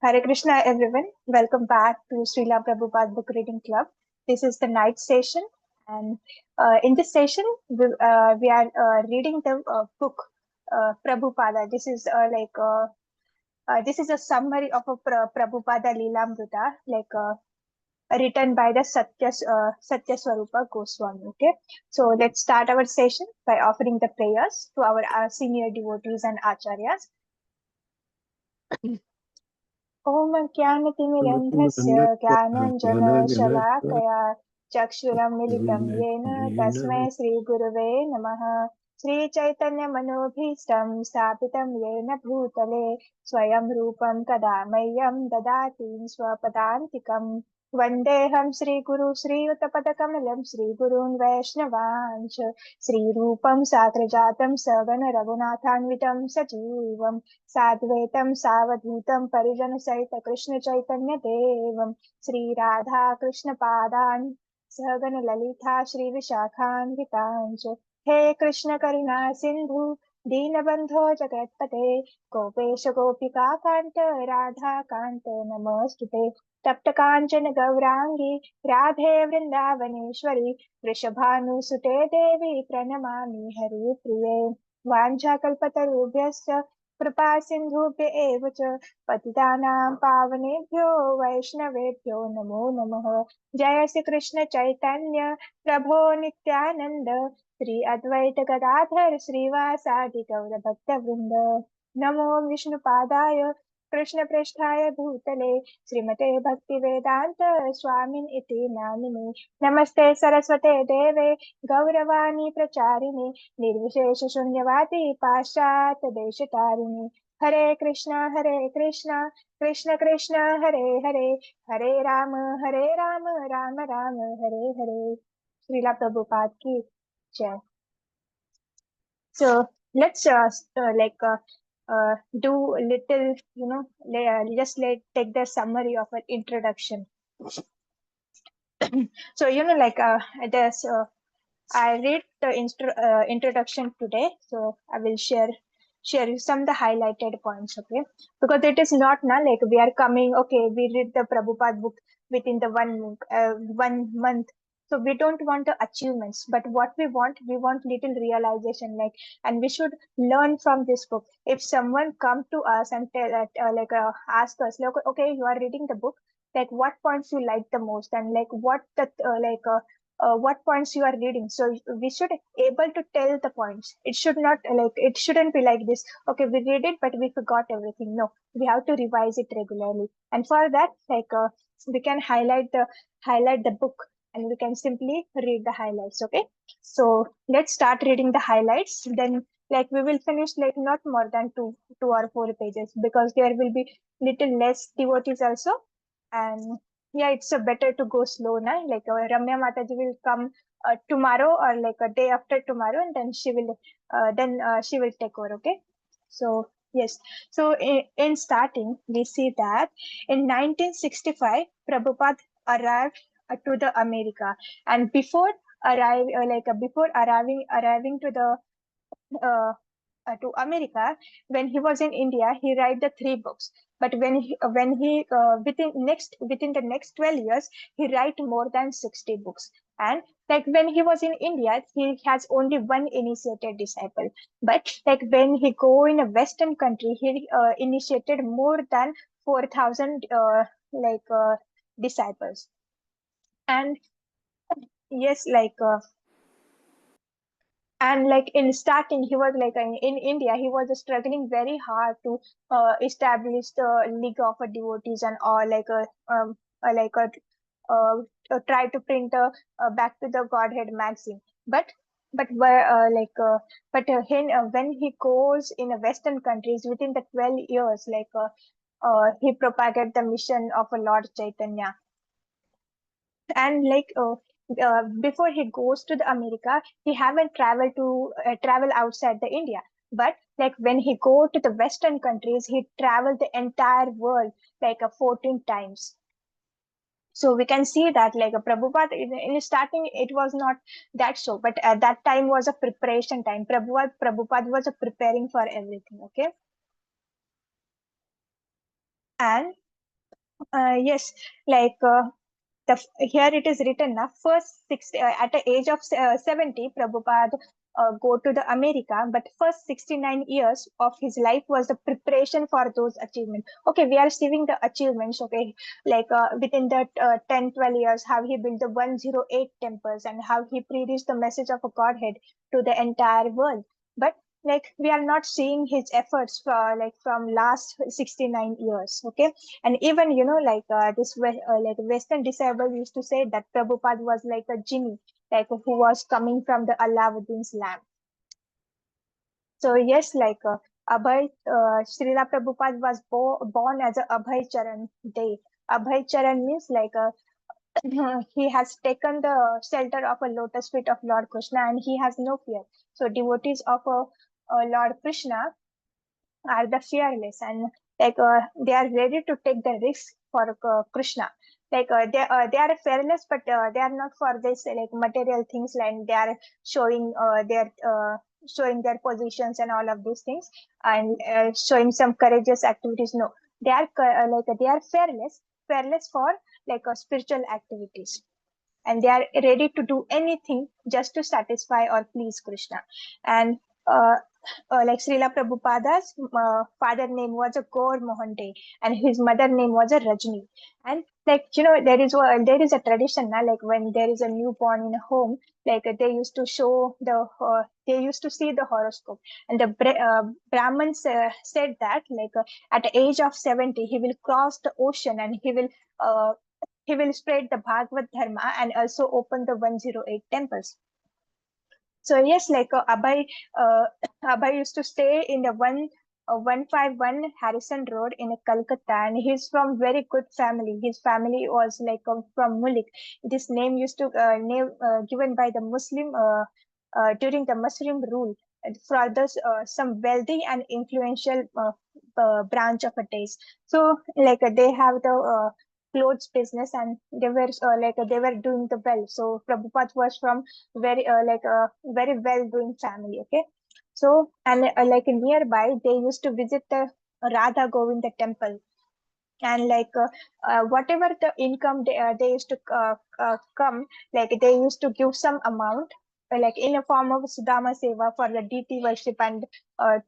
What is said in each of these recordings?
Hare Krishna, everyone. Welcome back to Srila Prabhupada Book Reading Club. This is the night session, and in this session, we are reading the book Prabhupada. This is a summary of a Prabhupada Leelamrita, written by the Satya Swarupa Goswami. Okay, so let's start our session by offering the prayers to our senior devotees and acharyas. ॐ ज्ञानतिमिरन्धस्य ज्ञानाञ्जनशलाकया चक्षुरुन्मिलितं येन तस्मै श्रीगुरवे नमः। श्रीचैतन्यमनोभीष्टं स्थापितं येन भूतले स्वयं रूपं कदा मह्यं ददाति स्वपदान्तिकम्। वन्देऽहं श्रीगुरु श्रीयुतपदकमलं श्रीगुरून् वैष्णवांश्च श्रीरूपं साग्रजातं सगण रघुनाथान्वितं सजीवम् साद्वैतं सावधूतं परिजनसहित कृष्ण चैतन्य देवं श्री राधा कृष्ण पादान् सहगण ललिता श्री विशाखान्वितांच। हे कृष्ण करुणा सिंधु दीनबंधो जगत्पते गोपेश गोपिका कांत राधा कांत नमोस्तुते। तप्त कांचन गौरांगी राधे वृंदावनेश्वरी वृषभानुसुते देवी प्रणमामि हरिप्रिये। वाञ्छाकल्पतरुभ्यश्च कृपा सिन्धुभ्य एव च पतितानां पावनेभ्यो वैष्णवेभ्यो नमो नमः। जय श्री कृष्ण चैतन्य प्रभो नित्यानंद श्री अद्वैत गदाधर श्रीवासादि गौर भक्तवृंद। नमो विष्णुपादाय कृष्ण पृष्ठाय भूतले श्रीमते भक्ति वेदांत स्वामिन इति नामिने। नमस्ते सरस्वते देवे गौरवाणी प्रचारिणे निर्विशेष शून्यवादी पाश्चात्य देशतारिणे। हरे कृष्णा कृष्ण कृष्ण हरे हरे हरे राम राम राम हरे हरे। श्रीला प्रभुपाद की जय। So let's do a little, just take the summary of an introduction. So there's I read the introduction today, so I will share you some of the highlighted points, okay? Because it is not now like we are coming, okay, we read the Prabhupada book within the 1 month. So we don't want the achievements, but what we want little realization, and we should learn from this book. If someone come to us and tell ask us, like, okay, you are reading the book, like what points you like the most, and what points you are reading, so we should able to tell the points. It should not it shouldn't be like this, okay, we read it but we forgot everything. No, we have to revise it regularly, and for that we can highlight the book, and we can simply read the highlights. Okay, so let's start reading the highlights. Then we will finish not more than two or four pages, because there will be little less devotees also. And yeah, it's better to go slow now. Ramya Mataji will come tomorrow, or a day after tomorrow, and then she will take over. Okay, so yes, so in starting we see that in 1965 Prabhupada arrived to the America, and before arriving to the to America, when he was in India, he write the 3 books. But when he within the next 12 years, he write more than 60 books. And when he was in India, he has only one initiated disciple. But when he go in a Western country, he initiated more than 4,000 disciples. And yes, and in starting he was in India, he was struggling very hard to establish the league of devotees, and all like a try to print a back to the Godhead magazine. But where when he goes in Western countries, within the 12 years, he propagated the mission of a Lord Chaitanya. And before he goes to the America, he haven't traveled to travel outside the India. But when he go to the Western countries, he traveled the entire world 14 times. So we can see that a Prabhupada in starting it was not that so, but at that time was a preparation time. Prabhupada was preparing for everything. Okay, and Yes, like here it is written now. First 60, at the age of 70, Prabhupada go to the America, but first 69 years of his life was the preparation for those achievements. Okay, we are seeing the achievements. Okay, like within the 10, 12 years, how he built the 108 temples and how he preached the message of a Godhead to the entire world. But like we are not seeing his efforts for like from last 69 years. Okay, and even like like Western disciples used to say that Prabhupada was like a genie, like who was coming from the Aladdin's lamp. So yes, like Abhay, Srila Prabhupada was born as a Abhay Charan Day. Abhay Charan means like he has taken the shelter of a lotus feet of Lord Krishna and he has no fear. So devotees of Lord Krishna are the fearless and like they are ready to take the risk for Krishna. Like they are fearless, but they are not for this like material things. Like they are showing showing their positions and all of these things, and showing some courageous activities. No, they are like they are fearless for like spiritual activities, and they are ready to do anything just to satisfy or please Krishna. And uh, like Srila Prabhupada's father name was a Gaur Mohante and his mother name was a Rajni. And like there is a tradition now, like when there is a newborn in a home, like they used to show they used to see the horoscope, and the Brahmins said that like at the age of 70 he will cross the ocean and uh, he will spread the Bhagavad Dharma and also open the 108 temples. So yes, like Abhay used to stay in the 151 Harrison Road in Calcutta, and he's from very good family. His family was like from Mulik. This name used to name given by the Muslim during the Muslim rule for this some wealthy and influential branch of a taste. So like they have the clothes business and they were they were doing the well. So Prabhupada was from very well doing family. Okay, so and like nearby they used to visit the Radha Govinda temple, and like whatever the income they used to come, like they used to give some amount like in a form of Sudama Seva for the deity worship and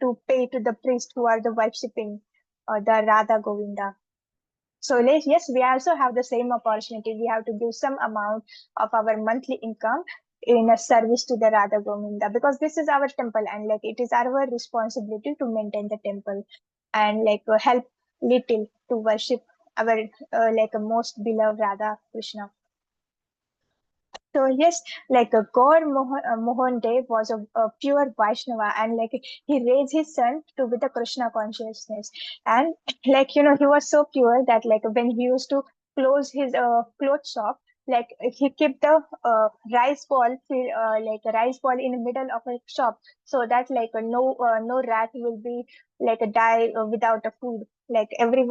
to pay to the priest who are the worshipping the Radha Govinda. So yes, we also have the same opportunity. We have to give some amount of our monthly income in a service to the Radha Govinda because this is our temple and like it is our responsibility to maintain the temple and like help little to worship our like most beloved Radha Krishna. So yes, like Mohan Dev was a pure Vaishnava, and like he raised his son to with the Krishna consciousness, and like he was so pure that like when he used to close his clothes shop, like he kept the rice ball like a rice ball in the middle of a shop, so that like no rat will be like a die without a food. Like every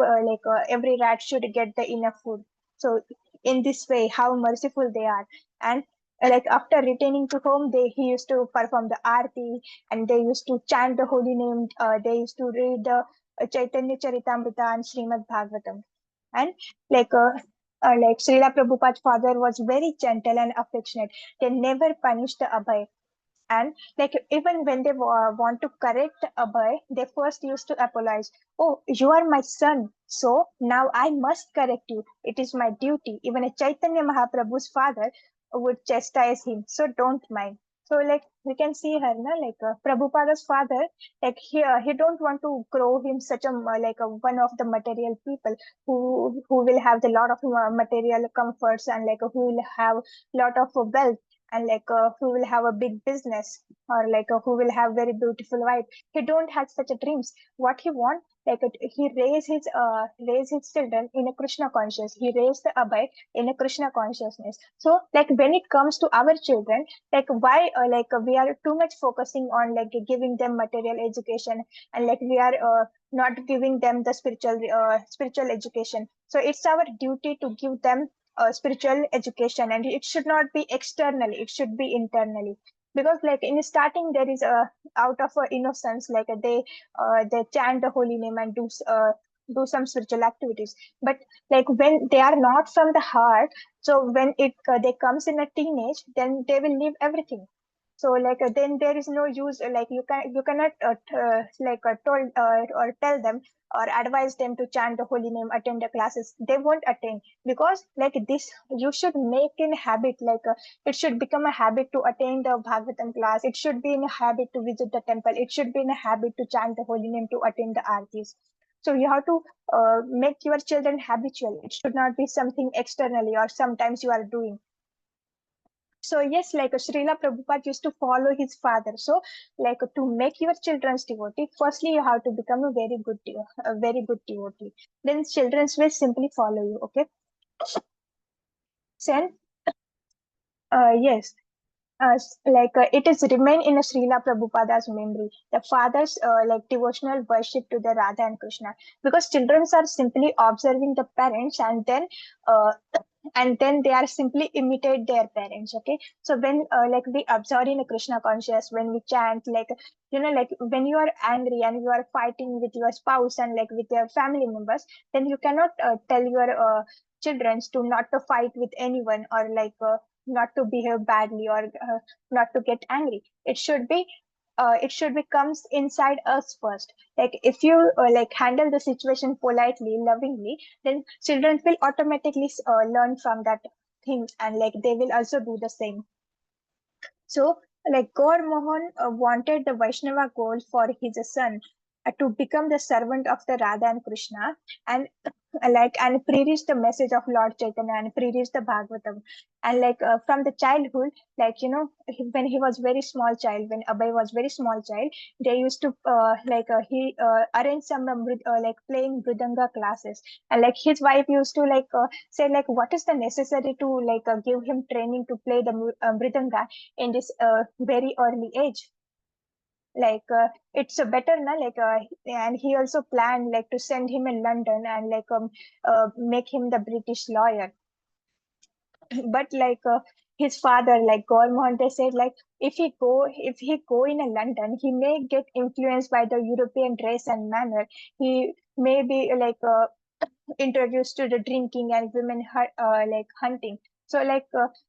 rat should get the enough food. So in this way, how merciful they are. And like after returning to home he used to perform the aarti and they used to chant the holy name, they used to read the Chaitanya Charitamrita and Srimad Bhagavatam. And like like Srila Prabhupada's father was very gentle and affectionate. They never punished the Abhay, and like even when they want to correct a boy, they first used to apologize. Oh, you are my son, so now I must correct you. It is my duty. Even a Chaitanya Mahaprabhu's father would chastise him, so don't mind. So like we can see her, na, like Prabhupada's father, like he don't want to grow him such a like a one of the material people who will have the lot of material comforts and like who will have lot of wealth and like who will have a big business or like who will have very beautiful wife. He don't have such a dreams. What he want, like he raise his children in a Krishna conscious. He raised the Abhay in a Krishna consciousness. So like when it comes to our children, like why we are too much focusing on like giving them material education and like we are not giving them the spiritual education. So it's our duty to give them spiritual education, and it should not be externally, it should be internally. Because like in starting there is a out of innocence, like they chant the holy name and do do some spiritual activities. But like when they are not from the heart, so when it they comes in a teenage, then they will leave everything. So like then there is no use, like you cannot told or tell them or advise them to chant the holy name, attend the classes. They won't attend, because like this you should make in habit, it should become a habit to attend the Bhagavatam class. It should be in a habit to visit the temple. It should be in a habit to chant the holy name, to attend the aartis. So you have to make your children habitual. It should not be something externally or sometimes you are doing. So yes, like Srila Prabhupada used to follow his father. So like to make your children's devotee, firstly you have to become a very good devotee. Then children will simply follow you. Okay. Then yes, it is remain in a Srila Prabhupada's memory. The father's devotional worship to the Radha and Krishna, because children are simply observing the parents, uh, and then they are simply imitate their parents. Okay, so when we observe in a Krishna conscious, when we chant, like when you are angry and you are fighting with your spouse and like with your family members, then you cannot tell your children to not to fight with anyone, or not to behave badly, or not to get angry. It should be comes inside us first. Like if you handle the situation politely, lovingly, then children will automatically learn from that thing, and like they will also do the same. So, like Gaur Mohan wanted the Vaishnava goal for his son to become the servant of the Radha and Krishna, and and pre-reach the message of Lord Chaitanya, and pre-reach the Bhagavatam. And from the childhood, when he was very small child, when Abhay was very small child, they used to he arranged some playing Mridanga classes, and like his wife used to say like what is the necessary to give him training to play the Mridanga in this very early age. It's a better na and he also planned like to send him in London and make him the British lawyer. But his father, like Gormont, they said like if he go in a London, he may get influenced by the European dress and manner. He may be introduced to the drinking and women hunting. So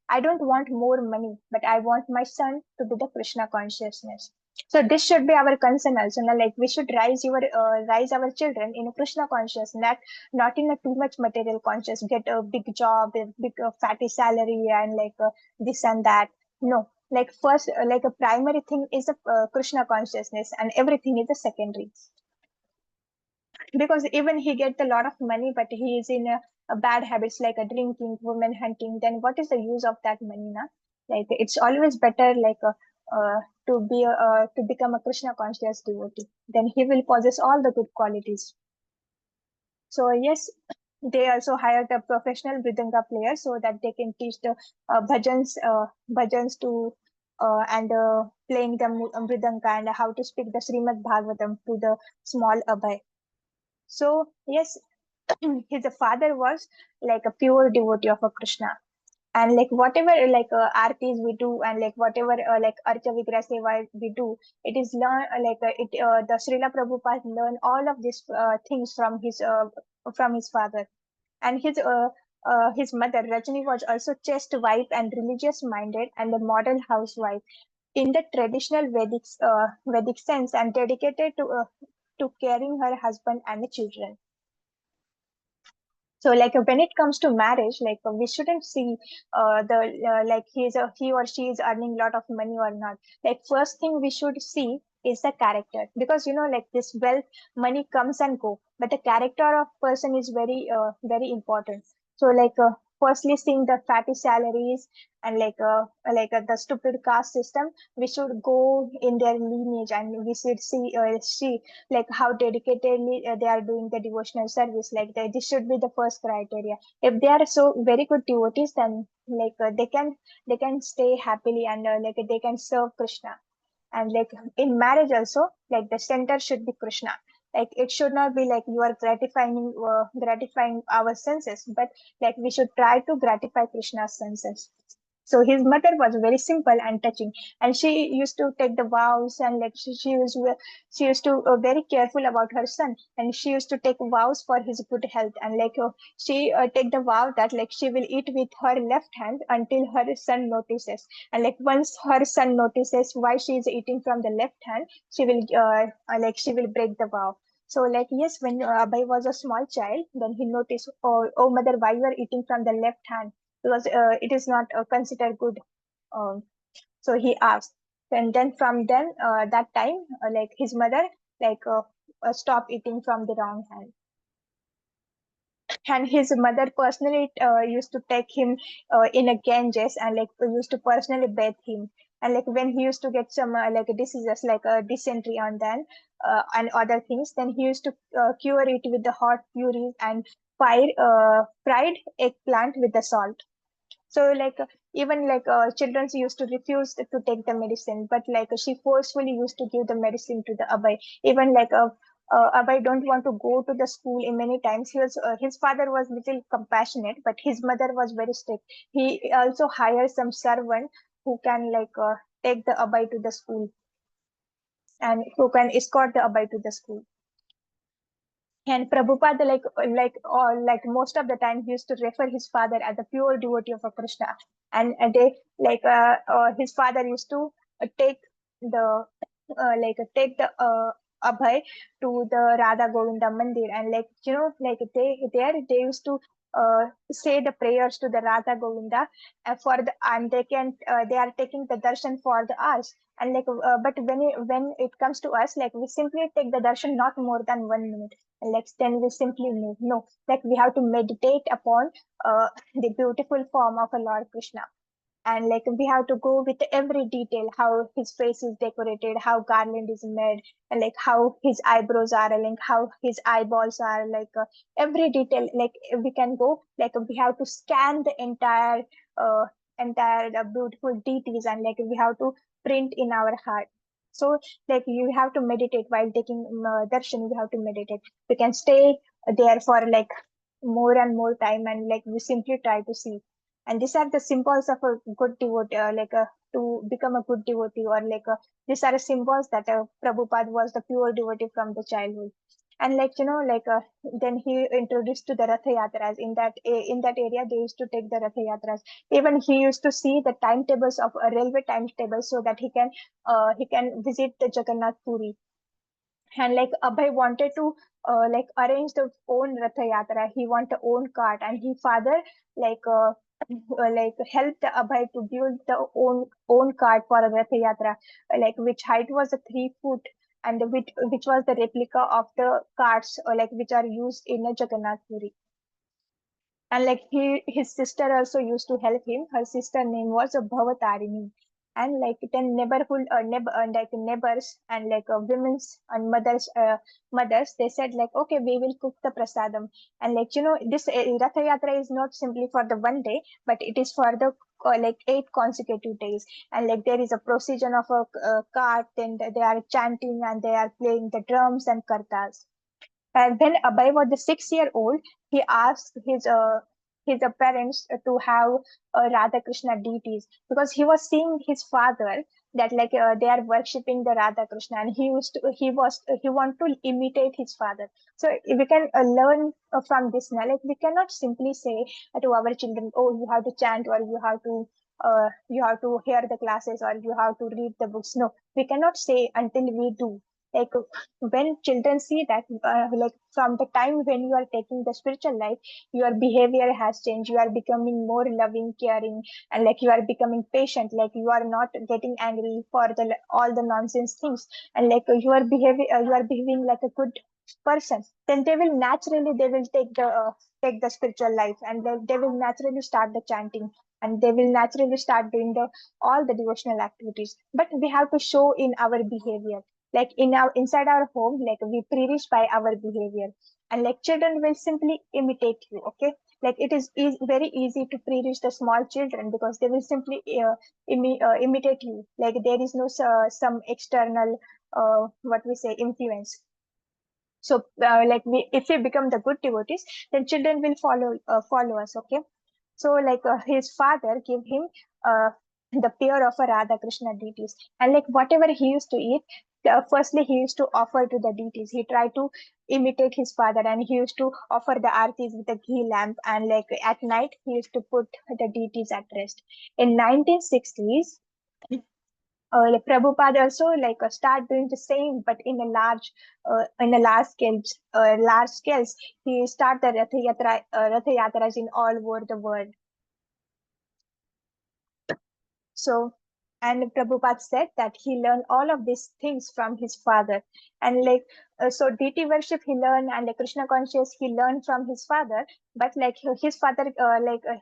I don't want more money, but I want my son to be the Krishna consciousness. So this should be our concern also. Now, like we should raise our children in a Krishna conscious, not in a too much material conscious. Get a big job, a big fatty salary, and this and that. No, like first, a primary thing is the Krishna consciousness, and everything is a secondary. Because even he gets a lot of money, but he is in a bad habits like a drinking, woman hunting, then what is the use of that money now? Like it's always better to become a Krishna conscious devotee, then he will possess all the good qualities. So yes, they also hired a professional Mridanga player so that they can teach the bhajans to and playing the Mridanga, and how to speak the Srimad Bhagavatam to the small Abhay. So yes, his father was like a pure devotee of a Krishna. And like whatever aartis we do, and like whatever Archa Vigraha Seva we do, it is learn the Srila Prabhupada learn all of these things from his father. And his mother Rajni was also chaste wife and religious minded and a model housewife in the traditional Vedic sense, and dedicated to caring her husband and the children. So when it comes to marriage, we shouldn't see the he or she is earning a lot of money or not. Like first thing we should see is the character, because this wealth, money comes and go, but the character of person is very important. So firstly seeing the fatty salaries, and the stupid caste system, we should go in their lineage, and we should see like how dedicatedly they are doing the devotional service. This should be the first criteria. If they are so very good devotees, then they can stay happily, and they can serve Krishna. And in marriage also, the center should be Krishna. Like it should not be like you are gratifying our senses, but we should try to gratify Krishna's senses. So his mother was very simple and touching, and she used to take the vows, and like she used to very careful about her son, and she used to take vows for his good health, and like she take the vow that like she will eat with her left hand until her son notices, and like once her son notices why she is eating from the left hand, she will like she will break the vow. So like yes, when Abhay was a small child, then he noticed, oh mother, why you are eating from the left hand? Because it is not considered good. Um, so he asked. And then from then that time, like his mother like stopped eating from the wrong hand. And his mother personally used to take him in a Ganges and like used to personally bathe him. And like when he used to get some like diseases like dysentery on then and other things, then he used to cure it with the hot purees and fried eggplant with the salt. So like even like children used to refuse to take the medicine, but like she forcefully used to give the medicine to the Abhay. Even like Abhay don't want to go to the school in many times. His father was little compassionate, but his mother was very strict. He also hired some servant who can like take the Abhay to the school and who can escort the Abhay to the school. And Prabhupada, like most of the time, he used to refer his father as a pure devotee of a Krishna, and they his father used to take the take the Abhay to the Radha Govinda Mandir, and like like they used to say the prayers to the Radha Govinda for the and they are taking the darshan for the hours. And like but when it comes to us, like we simply take the darshan not more than 1 minute, and like then we simply move. No, like we have to meditate upon the beautiful form of a Lord Krishna, and like we have to go with every detail, how his face is decorated, how garland is made, and like how his eyebrows are, and like how his eyeballs are, like every detail. Like we can go, like we have to scan the uh, entire beautiful deities, and like we have to print in our heart. So like you have to meditate while taking darshan. You have to meditate. We can stay there for like more and more time, and like we simply try to see. And these are the symbols of a good devotee, to become a good devotee, or like these are symbols that Prabhupada was the pure devotee from the childhood. And like then he introduced to the Ratha Yatras. In that area, they used to take the Ratha Yatras. Even he used to see the timetables of a railway timetable so that he can visit the Jagannath Puri. And like Abhay wanted to like arrange the own Ratha Yatra. He want a own cart, and his father like helped Abhay to build the own cart for a Ratha Yatra, like which height was a 3 foot, and which was the replica of the carts like which are used in a Jagannath Puri. And like his sister also used to help him. Her sister name was Bhavatarini. And like then like neighbors and like women's and mothers, they said like, okay, we will cook the prasadam. And like this Ratha Yatra is not simply for the 1 day, but it is for the like 8 consecutive days. And like there is a procession of a cart, and they are chanting and they are playing the drums and kartas. And when Abhay was the 6 year old, he asked his parents to have Radha Krishna deities, because he was seeing his father that like they are worshipping the Radha Krishna, and he want to imitate his father. So if we can learn from this knowledge. We cannot simply say to our children, oh, you have to chant, or you have to hear the classes, or you have to read the books. No, we cannot say until we do. Like when children see that like from the time when you are taking the spiritual life, your behavior has changed. You are becoming more loving, caring, and like you are becoming patient. Like you are not getting angry for the all the nonsense things, and like you are behaving like a good person. Then they will take the spiritual life, and they will naturally start the chanting, and they will naturally start doing the all the devotional activities. But we have to show in our behavior, like in our inside our home, like we pre-reach by our behavior, and like children will simply imitate you. Okay, like it is very easy to pre-reach the small children, because they will simply imitate you. Like there is no some external what we say influence. So like if we become the good devotees, then children will follow us. Okay, so like his father gave him the pair of a Radha Krishna deities. And like whatever he used to eat, firstly he used to offer to the deities. He tried to imitate his father, and he used to offer the artis with a ghee lamp, and like at night he used to put the deities at rest. In 1960s, like Prabhupada also like start doing the same, but in a large scales. He start the Ratha Yatras in all over the world. So, and Prabhupada said that he learned all of these things from his father. And like, so deity worship he learned, and like Krishna conscious he learned from his father. But like his father,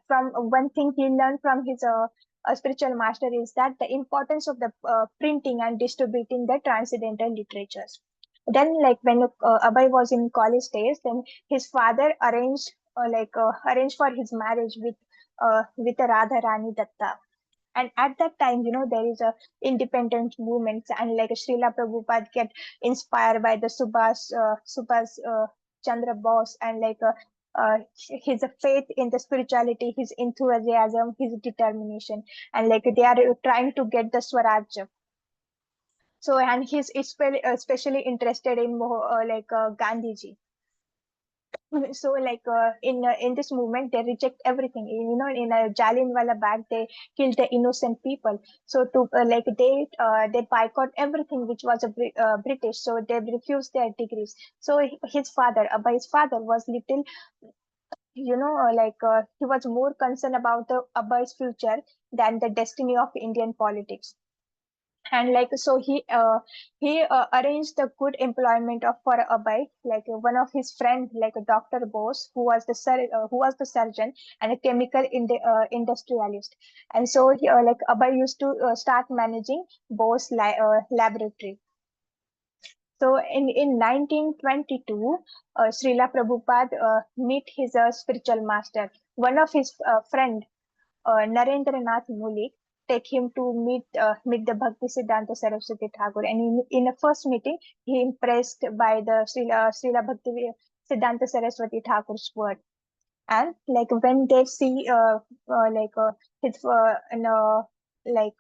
from one thing he learned from his spiritual master is that the importance of the printing and distributing the transcendental literatures. Then, like when Abhay was in college days, then his father arranged for his marriage with Radha Rani Datta. And at that time, there is a independent movement, and like Srila Prabhupada get inspired by the Subhas Chandra Bose, and his faith in the spirituality, his enthusiasm, his determination, and like they are trying to get the Swaraj. So, and he's especially interested in Gandhiji. So in this movement they reject everything, in a Jallianwala Bagh they killed the innocent people. So to they boycott everything which was British, so they refused their degrees. So his father, Abhay's father, was little, he was more concerned about the Abhay's future than the destiny of Indian politics. And like so he arranged the good employment of for Abhay, like one of his friend, like Dr. Bose, who was the surgeon and a chemical industrialist. And so like Abhay used to start managing Bose laboratory. So in 1922, Srila Prabhupada meet his spiritual master. One of his friend, Narendranath Mulik, take him to meet the Bhakti Siddhanta Saraswati Thakur. And in the first meeting, he impressed by the Srila Bhakti Siddhanta Saraswati Thakur's word. And like when they see his like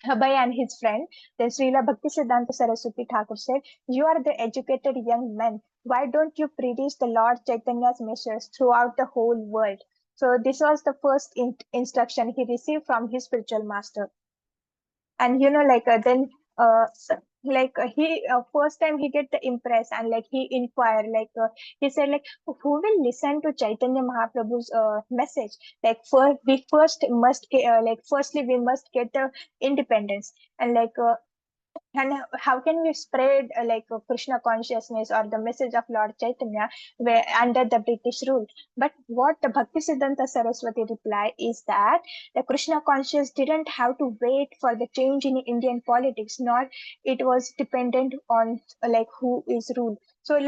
Abhay and his friend, then Srila Bhaktisiddhanta Saraswati Thakur said, "You are the educated young men. Why don't you preach the Lord Chaitanya's message throughout the whole world?" So this was the first instruction he received from his spiritual master. And then he first time he get the impress, and like he inquired, he said, like, who will listen to Chaitanya Mahaprabhu's message? Like firstly we must get the independence, and how can we spread Krishna consciousness or the message of Lord Chaitanya where under the British rule? But what the Bhaktisiddhanta Saraswati reply is that the Krishna conscious didn't have to wait for the change in Indian politics, nor it was dependent on who is ruled. So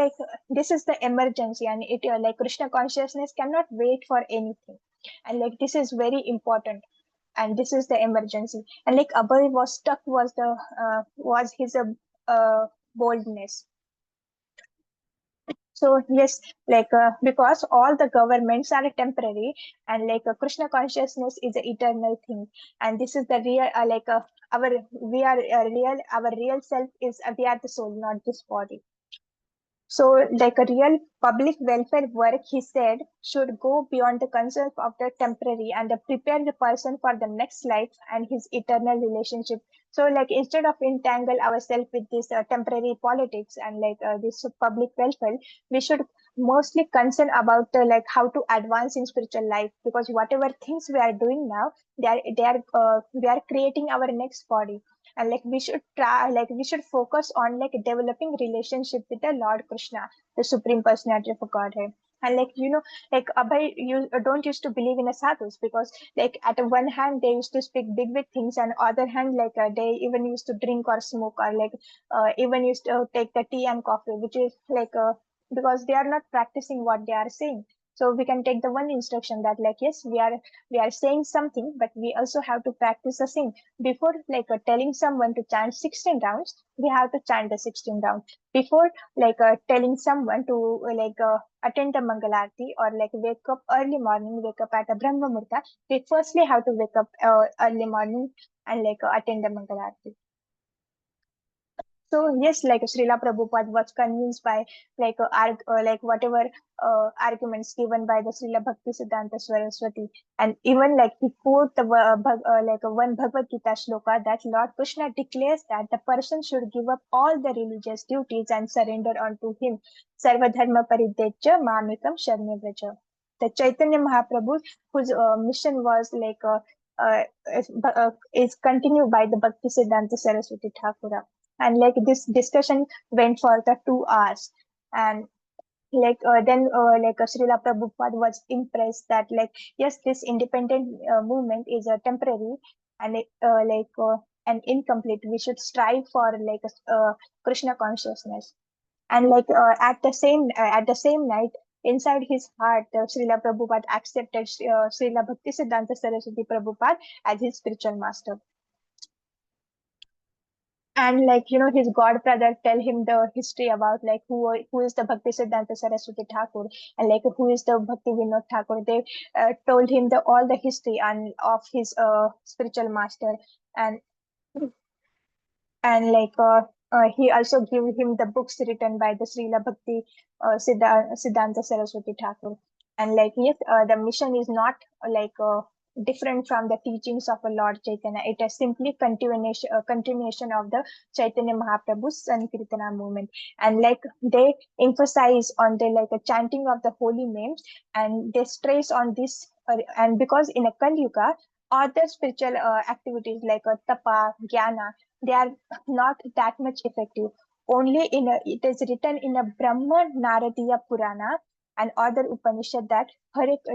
this is the emergency, and it Krishna consciousness cannot wait for anything, and this is very important, and this is the emergency. And like Abhay was stuck was his boldness. So yes, because all the governments are temporary, and Krishna consciousness is an eternal thing, and this is the real our we are real our real self is we are the soul, not this body. So, like a real public welfare work, he said, should go beyond the concept of the temporary and prepare the person for the next life and his eternal relationship. So, like instead of entangle ourselves with this temporary politics and this public welfare, we should mostly concern about how to advance in spiritual life, because whatever things we are doing now, we are creating our next body. And we should try, we should focus on developing relationship with the Lord Krishna, the Supreme Personality of Godhead. And Abhay, you don't used to believe in the sadhus, because at one hand they used to speak big things, and other hand they even used to drink or smoke, or even used to take the tea and coffee, which is because they are not practicing what they are saying. So we can take the one instruction that like, yes, we are saying something, but we also have to practice the same. Before like telling someone to chant 16 rounds, we have to chant the 16 rounds. Before like telling someone to attend the Mangalarti or like wake up early morning, wake up at a Brahma Murta, we firstly have to wake up early morning and like attend the Mangalarti. So yes, like Srila Prabhupada was convinced by like whatever arguments given by the Srila Bhakti Siddhanta Saraswati, and even like he quote the one Bhagavad Gita shloka that Lord Krishna declares that the person should give up all the religious duties and surrender unto him. Sarva dharma paridhyajya mamikam sharne vraja. The Chaitanya Mahaprabhu, whose mission was uh, is continued by the Bhakti Siddhanta Saraswati Thakura, and like this discussion went for the 2 hours, and Srila Prabhupada was impressed that like yes, this independent movement is a temporary and and incomplete. We should strive for Krishna consciousness. And at the same night, inside his heart, Srila Prabhupada accepted Srila Bhakti Siddhanta Saraswati Prabhupada as his spiritual master. And like his god brother tell him the history about like who is the Bhakti Siddhanta Saraswati Thakur, and like who is the Bhakti Vinod Thakur. They told him the all the history and of his spiritual master, and he also gave him the books written by the Srila Bhakti Siddhanta Saraswati Thakur. And like yes, the mission is not different from the teachings of a Lord Chaitanya. It is simply continuation of the Chaitanya Mahaprabhu's Sankirtana movement. And like they emphasize on the chanting of the holy names, and they stress on this. And because in a Kali Yuga, other spiritual activities like tapa, jnana, they are not that much effective. Only it is written in a Brahma Naradiya Purana and other Upanishad that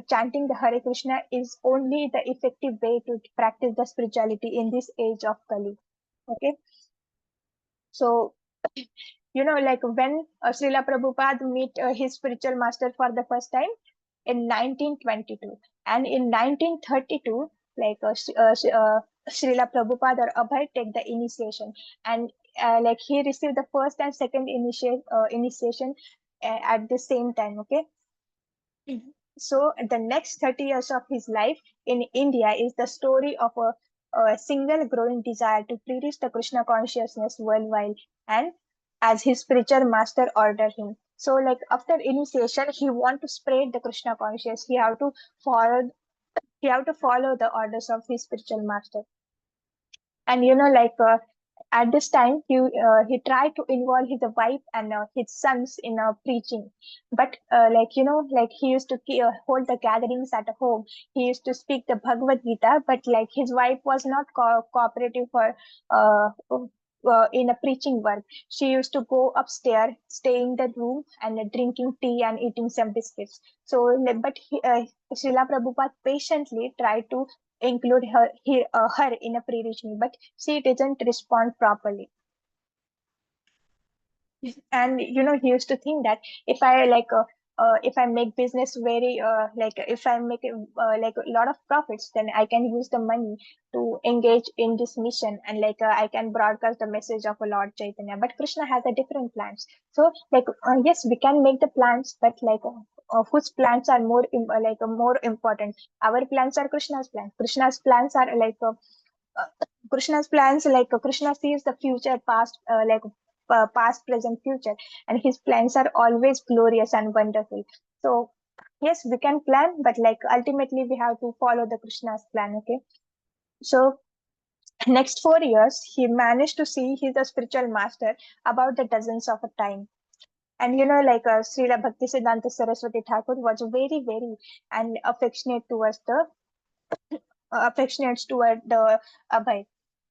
chanting the Hare Krishna is only the effective way to practice the spirituality in this age of Kali. Okay, so like when Srila Prabhupada meet his spiritual master for the first time in 1922, and in 1932, Srila Prabhupada or Abhay take the initiation, and like he received the first and second initiation at the same time. Okay. Mhm. So the next 30 years of his life in India is the story of a single growing desire to preach the Krishna consciousness worldwide, and as his spiritual master ordered him. So like after initiation, he want to spread the Krishna consciousness. Follow he have to follow the orders of his spiritual master. And at this time he tried to involve his wife and his sons in preaching, but he used to hold the gatherings at home. He used to speak the Bhagavad Gita, but like his wife was not cooperative for uh, in a preaching work. She used to go upstairs, stay in the room, and drinking tea and eating some biscuits. So Srila Prabhupada patiently tried to include her in a pre-reaching, but she didn't respond properly. And he used to think that if I make business very if I make a lot of profits, then I can use the money to engage in this mission, and I can broadcast the message of a Lord Chaitanya. But Krishna has a different plans. So yes, we can make the plans, but whose plans are more important? Our plans are Krishna's plans. Krishna's plans are Krishna's plans, Krishna sees the future, past, present, future, and his plans are always glorious and wonderful. So yes, we can plan, but ultimately we have to follow the Krishna's plan. Okay, so next 4 years he managed to see his spiritual master about the dozens of a time. And Srila Bhakti Siddhanta Saraswati Thakur was very, very and affectionate toward the Abhay.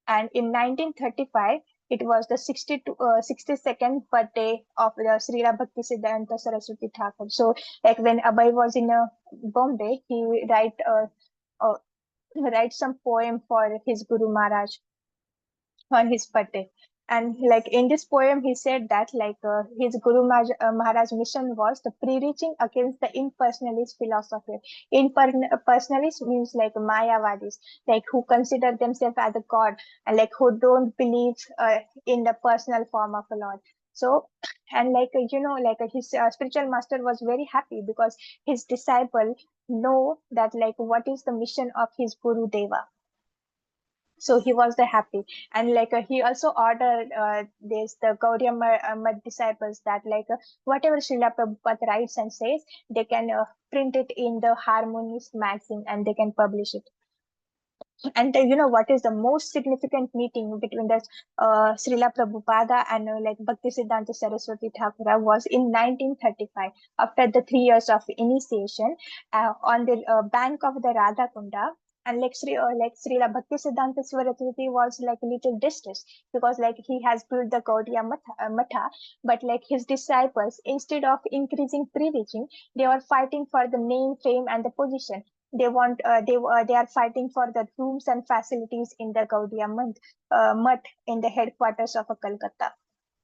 And in 1935, it was the 62nd birthday of the Srila Bhakti Siddhanta Saraswati Thakur. So, like when Abhay was in Bombay, he write some poem for his Guru Maharaj on his birthday. And like in this poem he said that his Maharaj mission was the preaching against the impersonalist philosophy. Impersonalist means like mayavadis, like who consider themselves as a god, and like who don't believe in the personal form of a lord. So and his spiritual master was very happy because his disciple know that like what is the mission of his guru deva. So he was the happy. And he also ordered this the Gaudiya Math disciples that whatever Srila Prabhupada writes and says, they can print it in the Harmonious magazine and they can publish it. And you know what is the most significant meeting between the Srila Prabhupada and Bhaktisiddhanta Saraswati Thakura was in 1935, after the 3 years of initiation, on the bank of the Radha Kunda. And Srila Bhaktisiddhanta Saraswati was like a little distressed because like he has built the Gaudiya Matha, but like his disciples, instead of increasing preaching, they were fighting for the name, fame, and the position. They are fighting for the rooms and facilities in the Gaudiya Math in the headquarters of Calcutta.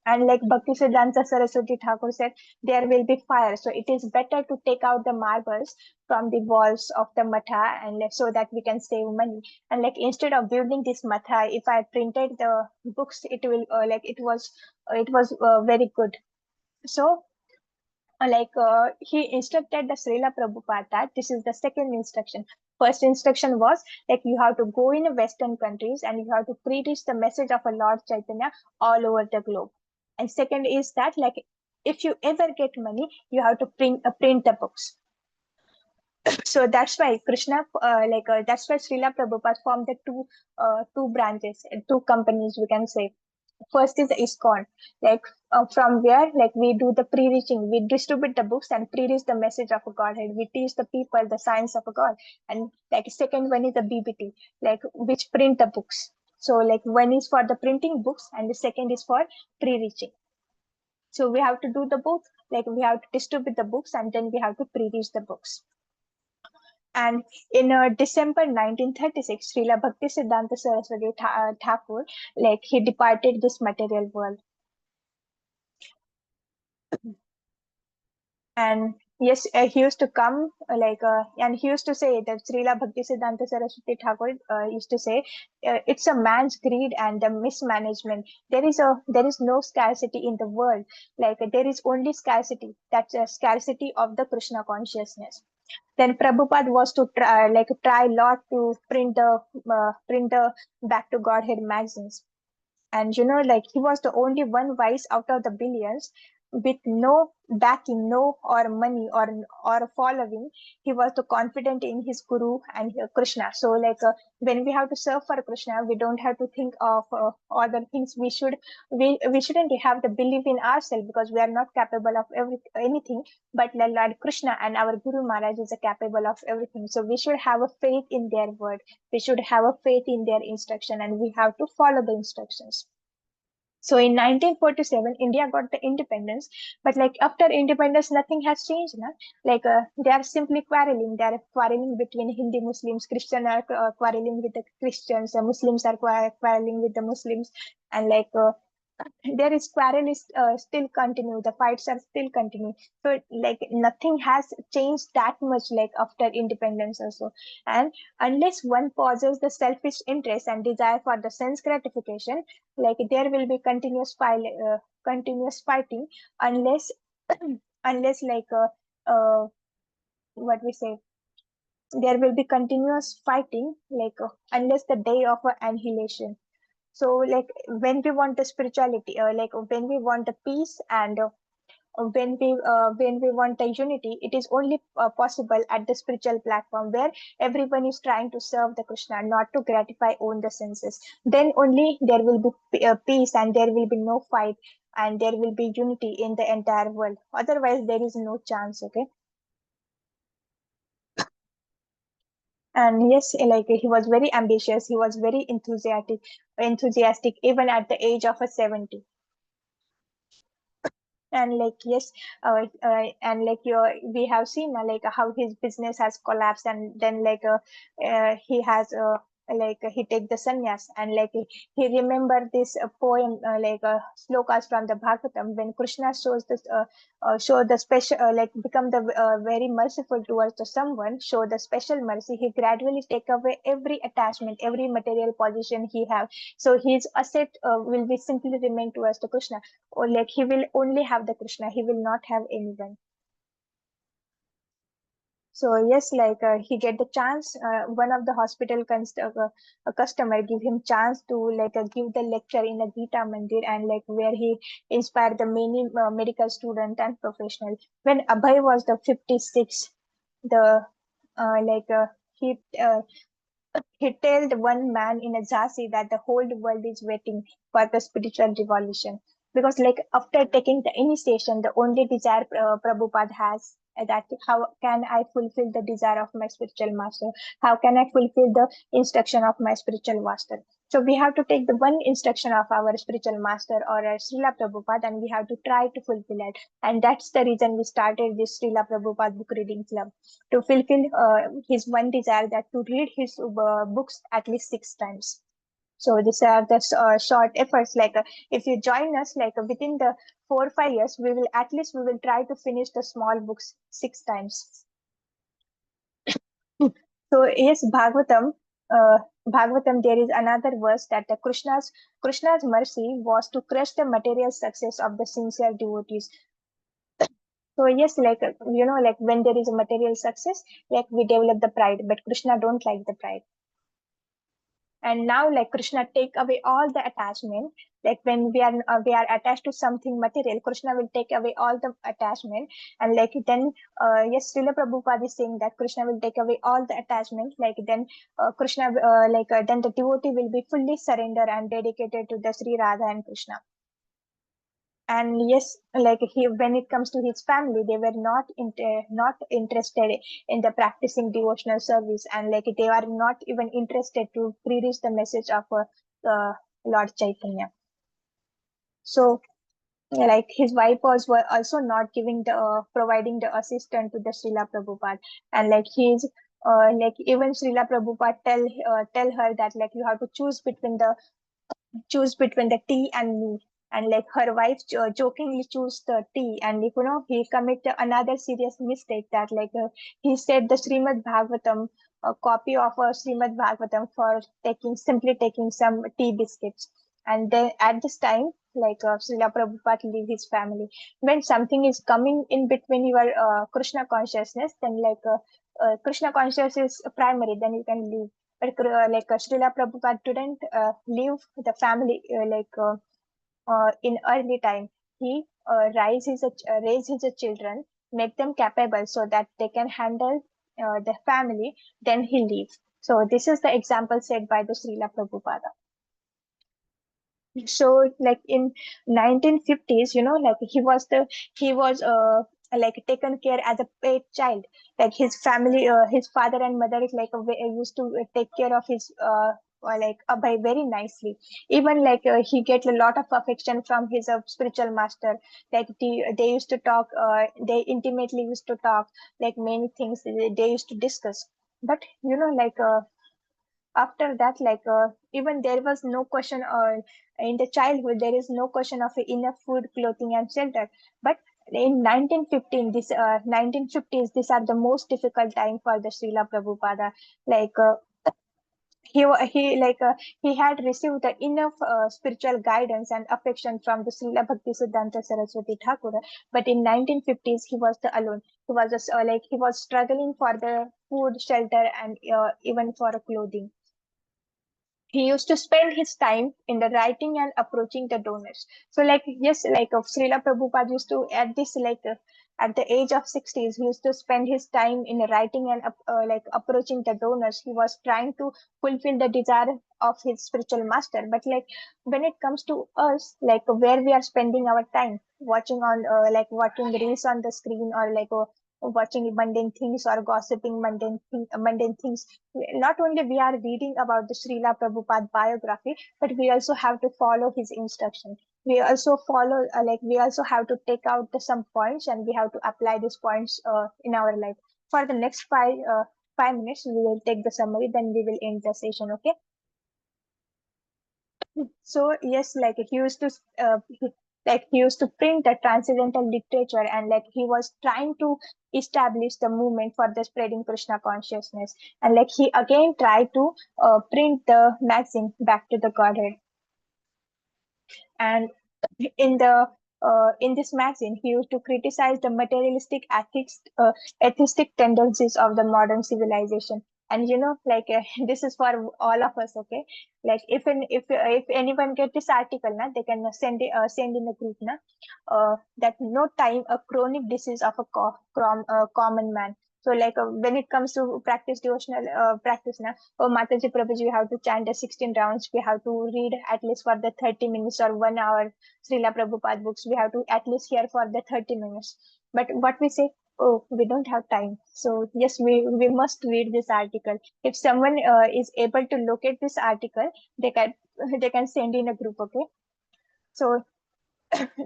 And like Bhaktisiddhanta Saraswati Thakur said, there will be fire. So it is better to take out the marbles from the walls of the matha and so that we can save money. And like instead of building this matha, if I printed the books, it will it was very good. So he instructed the Srila Prabhupada that this is the second instruction. First instruction was like you have to go in Western countries and you have to preach the message of a Lord Chaitanya all over the globe. And second is that like if you ever get money, you have to print the books. So that's why that's why Srila Prabhupada formed the two branches, two companies we can say. First is ISKCON, from where like we do the pre-reaching, we distribute the books and pre-reach the message of a Godhead. We teach the people the science of a God. And like second one is the BBT, like which print the books. So like one is for the printing books and the second is for pre-reaching. So we have to do the both, like we have to distribute the books and then we have to pre-reach the books. And in December 1936, Srila Bhaktisiddhanta Saraswati Thakur, like he departed this material world. And yes, he used to come and he used to say that Srila Bhaktisiddhanta Saraswati Thakur used to say, it's a man's greed and the mismanagement. There is no scarcity in the world. Like there is only scarcity. That's a scarcity of the Krishna consciousness. Then Prabhupada was to try lot to print the Back to Godhead magazines. And you know, like he was the only one wise out of the billions with no backing, no or money or following. He was the confident in his guru and Krishna. So when we have to serve for Krishna, we don't have to think of other things. We shouldn't have the belief in ourselves because we are not capable of anything. But Lord Krishna and our Guru Maharaj is capable of everything. So we should have a faith in their word. We should have a faith in their instruction, and we have to follow the instructions. So in 1947, India got the independence, but like after independence, nothing has changed. Na? They are simply quarreling. They are quarreling between Hindu Muslims, Christians are quarreling with the Christians, Muslims are quarreling with the Muslims, and there is quarrel is still continue, the fights are still continue. So like nothing has changed that much like after independence also. And unless one pauses the selfish interest and desire for the sense gratification, like there will be continuous fighting unless unless what we say, there will be continuous fighting unless the day of annihilation. So when we want the spirituality, when we want the peace and when we want the unity, it is only possible at the spiritual platform where everyone is trying to serve the Krishna, not to gratify own the senses. Then only there will be peace and there will be no fight and there will be unity in the entire world. Otherwise, there is no chance. Okay. And yes, he was very ambitious. He was very enthusiastic even at the age of 70. And yes, and we have seen how his business has collapsed, and then he has he take the sannyas, and he remember this poem, slokas from the Bhagavatam. When Krishna shows this show the special, become the very merciful towards the someone, show the special mercy, he gradually take away every attachment, every material position he have. So his asset will be simply remain towards the Krishna, or he will only have the Krishna, he will not have anyone. So yes, he get the chance. One of the hospital a customer give him chance to give the lecture in a Gita Mandir, and where he inspired the many medical student and professional. When Abhay was the 56, the he he told one man in a Jhansi that the whole world is waiting for the spiritual revolution. Because after taking the initiation, the only desire Prabhupada has, that how can I fulfill the desire of my spiritual master? How can I fulfill the instruction of my spiritual master? So we have to take the one instruction of our spiritual master or Srila Prabhupada, and we have to try to fulfill it. And that's the reason we started this Srila Prabhupada book reading club, to fulfill his one desire, that to read his books at least 6 times. So these are the short efforts. If you join us, within the 4 or 5 years, we will at least we will try to finish the small books 6 times. So yes, Bhagavatam, there is another verse that the Krishna's mercy was to crush the material success of the sincere devotees. So yes, when there is a material success, we develop the pride, but Krishna don't like the pride. And now Krishna take away all the attachment. When we are attached to something material, Krishna will take away all the attachment. And then yes, Srila Prabhupada is saying that Krishna will take away all the attachment. Then Krishna then the devotee will be fully surrender and dedicated to the Sri Radha and Krishna. And yes, when it comes to his family, they were not interested in the practicing devotional service, and they are not even interested to preach the message of Lord Chaitanya. So his wife were also not giving the providing the assistance to the Srila Prabhupada. And he's even Srila Prabhupada tell her that you have to choose between the tea and me. And her wife jokingly choose the tea, and he commit another serious mistake, that he said the Srimad Bhagavatam, a copy of a Srimad Bhagavatam, for simply taking some tea biscuits. And then at this time, Srila Prabhupada leave his family. When something is coming in between your Krishna consciousness, then Krishna consciousness is primary, then you can leave. But Srila Prabhupada didn't leave the family in early time. He raise his children, make them capable so that they can handle the family. Then he leaves. So this is the example set by the Srila Prabhupada. So in 1950s, he was taken care as a pet child. His family, his father and mother is used to take care of his Abhay very nicely. Even he get a lot of affection from his spiritual master. They used to talk, they intimately used to talk, many things they used to discuss. But after that, even there was no question, in the childhood there is no question of enough food, clothing and shelter. But in 1915, this 1950s, these are the most difficult time for the Srila Prabhupada. like uh, he had received the enough spiritual guidance and affection from the Srila Bhakti Siddhanta Saraswati Thakur, but in 1950s he was the alone. He was just he was struggling for the food, shelter and even for clothing. He used to spend his time in the writing and approaching the donors. So yes, Srila Prabhupada used to, at this at the age of 60s, he used to spend his time in writing and approaching the donors. He was trying to fulfill the desire of his spiritual master. But when it comes to us, where we are spending our time, watching on watching reels on the screen, or watching mundane things, or gossiping mundane things. Not only we are reading about the Srila Prabhupada biography, but we also have to follow his instruction. We also follow, we also have to take out some points, and we have to apply these points in our life. For the next 5 minutes. We will take the summary, then we will end the session. Okay. So yes, like he used to like he used to print the transcendental literature, and like he was trying to establish the movement for the spreading Krishna consciousness, and like he again tried to print the magazine back to the Godhead. And in the in this magazine, he used to criticize the materialistic atheistic tendencies of the modern civilization. And like this is for all of us, okay? Like if anyone get this article, na, they can send in a group, na, that no time a chronic disease of a common man. So like when it comes to practice devotional practice, na, oh Mataji Prabhuji, we have to chant the 16 rounds. We have to read at least for the 30 minutes or 1 hour Srila Prabhupada books. We have to at least hear for the 30 minutes. But what we say, oh, we don't have time. So yes, we must read this article. If someone is able to locate this article, they can they can send in a group. Okay. So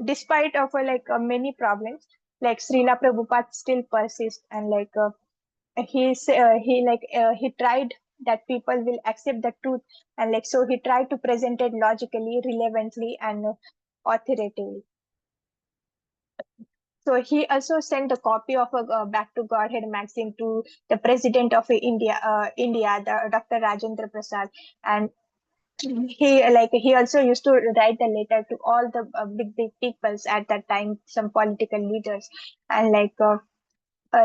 despite of many problems, like Srila Prabhupada still persists, and like he tried that people will accept the truth, and like so he tried to present it logically, relevantly, and authoritatively. So he also sent a copy of a Back to Godhead magazine to the president of India, Dr. Rajendra Prasad, and he also used to write a letter to all the big peoples at that time, some political leaders, and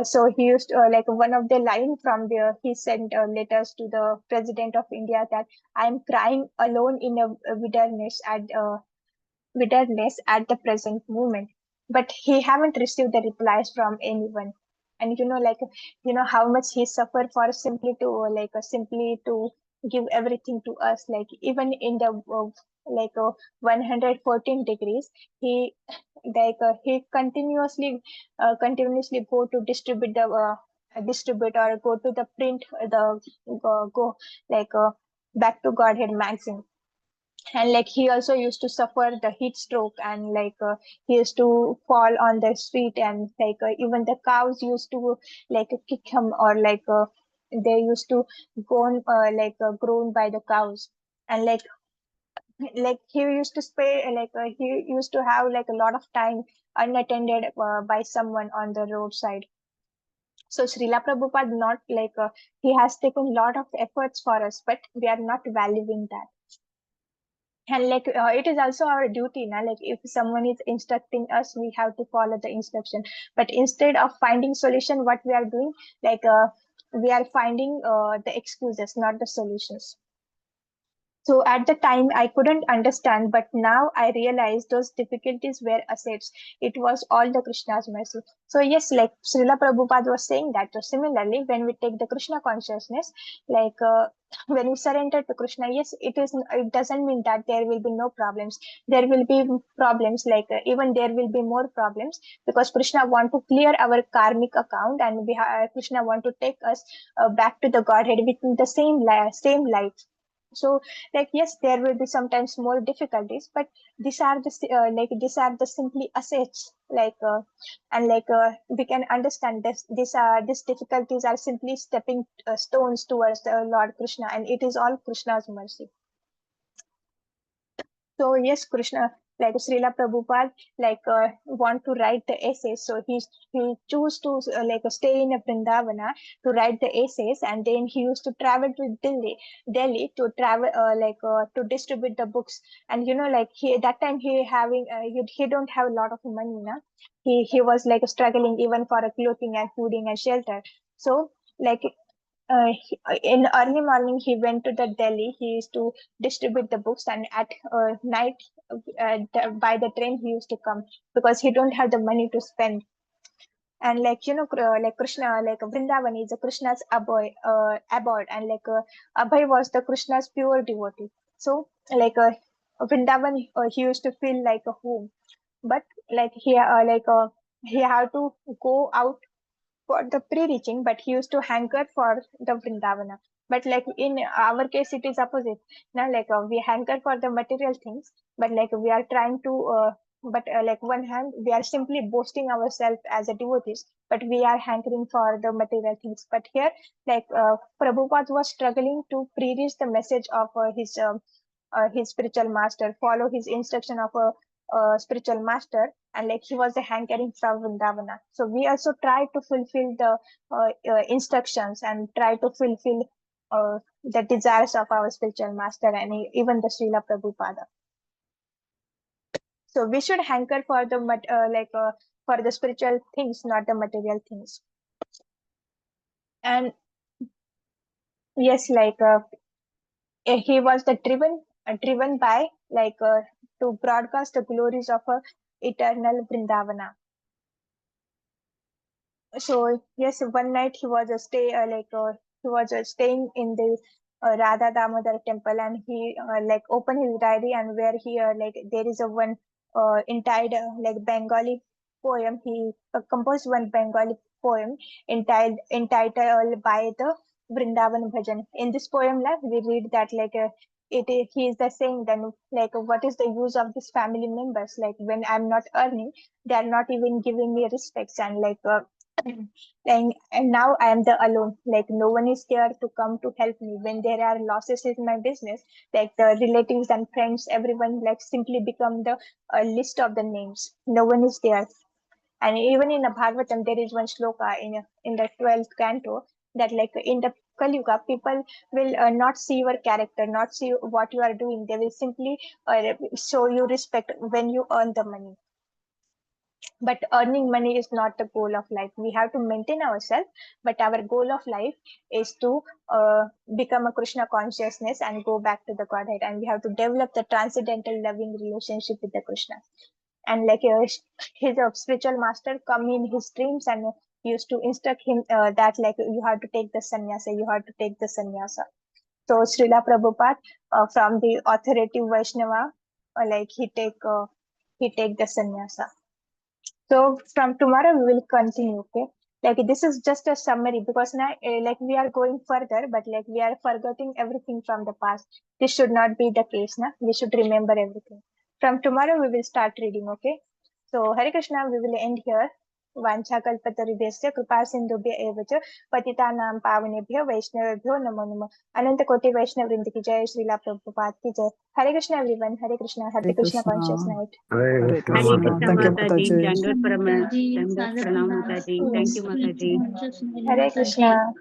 so he used like one of the line from there. He sent letters to the president of India that I am crying alone in a wilderness at the present moment, but he haven't received the replies from anyone. And how much he suffered for simply to give everything to us, like even in the 114 degrees, he he continuously go to distribute or go to the print the go like Back to Godhead magazine. And like he also used to suffer the heat stroke, and he used to fall on the street, and even the cows used to kick him, or they used to go on, grown by the cows. And he used to he used to have like a lot of time unattended by someone on the roadside. So Srila Prabhupada not he has taken a lot of efforts for us, but we are not valuing that. And it is also our duty now, like if someone is instructing us, we have to follow the instruction. But instead of finding solution, what we are doing, we are finding the excuses, not the solutions. So at the time, I couldn't understand, but now I realize those difficulties were assets. It was all the Krishna's mercy. So yes, like Srila Prabhupada was saying that. So similarly, when we take the Krishna consciousness, when we surrender to Krishna, yes, it doesn't mean that there will be no problems. There will be problems, even there will be more problems, because Krishna want to clear our karmic account, and Krishna want to take us back to the Godhead within the same life. So yes, there will be sometimes more difficulties, but these are the simply assets, and we can understand this these difficulties are simply stepping stones towards the Lord Krishna, and it is all Krishna's mercy. So yes, Krishna, like Srila Prabhupada, want to write the essays. So he choose to stay in a Vrindavana to write the essays, and then he used to travel to Delhi to travel to distribute the books. And he that time he don't have a lot of money, na. He was struggling even for a clothing and fooding and shelter. So like in early morning he went to the Delhi. He used to distribute the books, and at night by the train he used to come, because he don't have the money to spend. And Krishna, Vrindavan is a Krishna's abode, and Abhay was the Krishna's pure devotee. So Vrindavan, he used to feel like a home. But he had to go out for the pre-reaching, but he used to hanker for the Vrindavana. But in our case, it is opposite. Now, we hanker for the material things, but we are trying to but like one hand we are simply boasting ourselves as a devotees, but we are hankering for the material things. But here, like Prabhupada was struggling to pre-reach the message of his spiritual master, follow his instruction of a spiritual master, and like he was a hankering from Vrindavana. So we also try to fulfill the instructions and try to fulfill the desires of our spiritual master and even the Srila Prabhupada. So we should hanker for the for the spiritual things, not the material things. And yes, like he was the driven by like to broadcast the glories of eternal Vrindavana. So yes, one night he was he was staying in the Radha Damodar temple, and he like opened his diary, and where he like there is a one entire like Bengali poem. He composed one Bengali poem entitled by the Vrindavan Bhajan. In this poem, like we read that like he is the saying then like what is the use of these family members, like when I'm not earning, they are not even giving me respects, and like and now I am the alone, like no one is there to come to help me when there are losses in my business, like the relatives and friends, everyone like simply become the list of the names, no one is there. And even in the Bhagavatam there is one sloka in the 12th canto that like in the Kali Yuga people will not see your character, not see what you are doing, they will simply show you respect when you earn the money. But earning money is not the goal of life. We have to maintain ourselves, but our goal of life is to become a Krishna consciousness and go back to the Godhead, and we have to develop the transcendental loving relationship with the Krishna. And like his spiritual master come in his dreams and used to instruct him that like you have to take the sannyasa, you have to take the sannyasa. So Srila Prabhupada from the authoritative Vaishnava, like he take the sannyasa. So from tomorrow we will continue, okay? Like this is just a summary because now like we are going further, but like we are forgetting everything from the past. This should not be the case, na? We should remember everything. From tomorrow we will start reading, okay? So Hare Krishna, we will end here. वाञ्छाकल्पतरुभ्यश्च कृपा सिन्धुभ्य एव च पतितानां पावनेभ्यो वैष्णवेभ्यो नमो नमः। अनंत कोटि वैष्णव वृंद की जय, श्रीला प्रभुपाद की जय। Hare Krishna everyone, Hare Krishna, happy Krishna conscious night. Hare Hare Krishna. Krishna Thank you, Mataji, Mataji. Dandavat Mataji, Dandavat Sagar Pranam Pranam. Mataji. Thank Yes, you Mataji. Just Hare Mataji. Krishna.